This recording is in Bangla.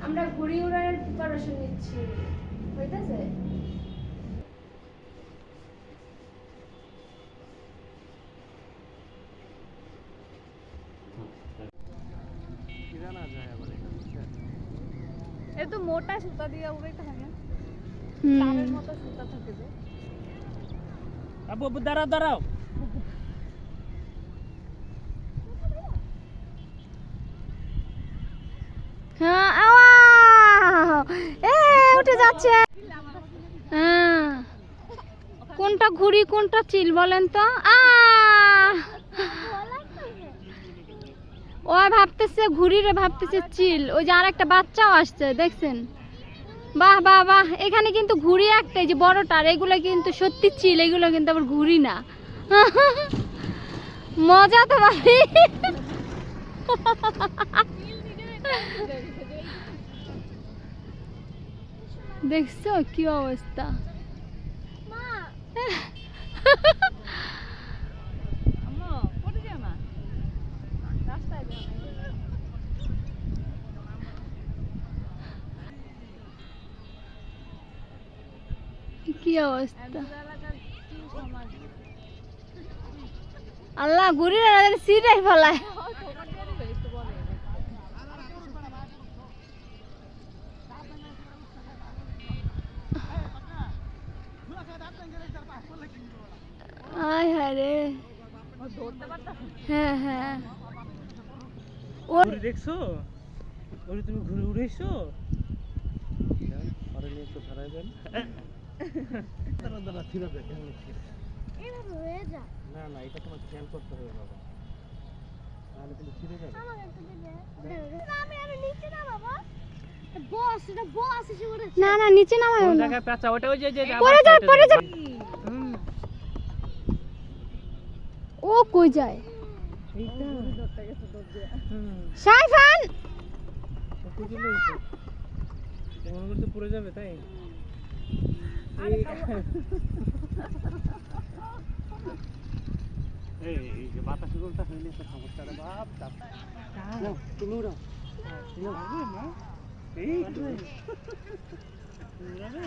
আমরা ঘুড়ি উড়ানোর প্রিপারেশন নিচ্ছি, হইতাছে? এ তো মোটা সুতা দিয়ে উড়াইতে হয় না, তারের মতো সুতা থাকে যে। আবু আবু দাঁড়াও দাঁড়াও। হ্যাঁ উঠে যাচ্ছে। হ্যাঁ কোনটা ঘুড়ি কোনটা চিল বলেন তো? ও ভাবতেছে ঘুড়ি রে, ভাবতেছে চিল। ওই যে আরেকটা বাচ্চাও আসছে দেখছেন? বাহ বাহ বাহ। এখানে কিন্তু ঘুড়ি একটাই যে বড়টার, এগুলো কিন্তু সত্যি চিল, এগুলো কিন্তু আবার ঘুড়ি না। মজা তো ভাবি। দেখছো কি অবস্থা? কি অবস্থা? আল্লাহ ঘুরি সিটাই ফেলায়। আয় হারে। হ্যাঁ হ্যাঁ। ঘুড়ি দেখছো? ওরে তুমি ঘুরে উড়েছো? আরে নিয়ে একটু ধরাই দেন। দাঁড়া দাঁড়া ফিরে দে। এইভাবে হয়ে যা। না না, এটা তোমার খেয়াল করতে হবে বাবা, তাহলে তুমি ফিরে যাবে। আমাকে একটু দিবে। না আমি আর নিচে না বাবা। বস, এটা বস এসে পড়েছে। না না নিচে নামায় কোন না। জায়গায় পেঁচা? ওটা ওই যে যে পড়ে যায় পড়ে যায়। ও কই যায়? এইটা সাইফান মনে করতে পড়ে যাবে তাই। এই যে বাতাসে গোলটা হইলে তো সমস্যা রে বাপ। না তুমি উড়াও। এই তো উড়াবে।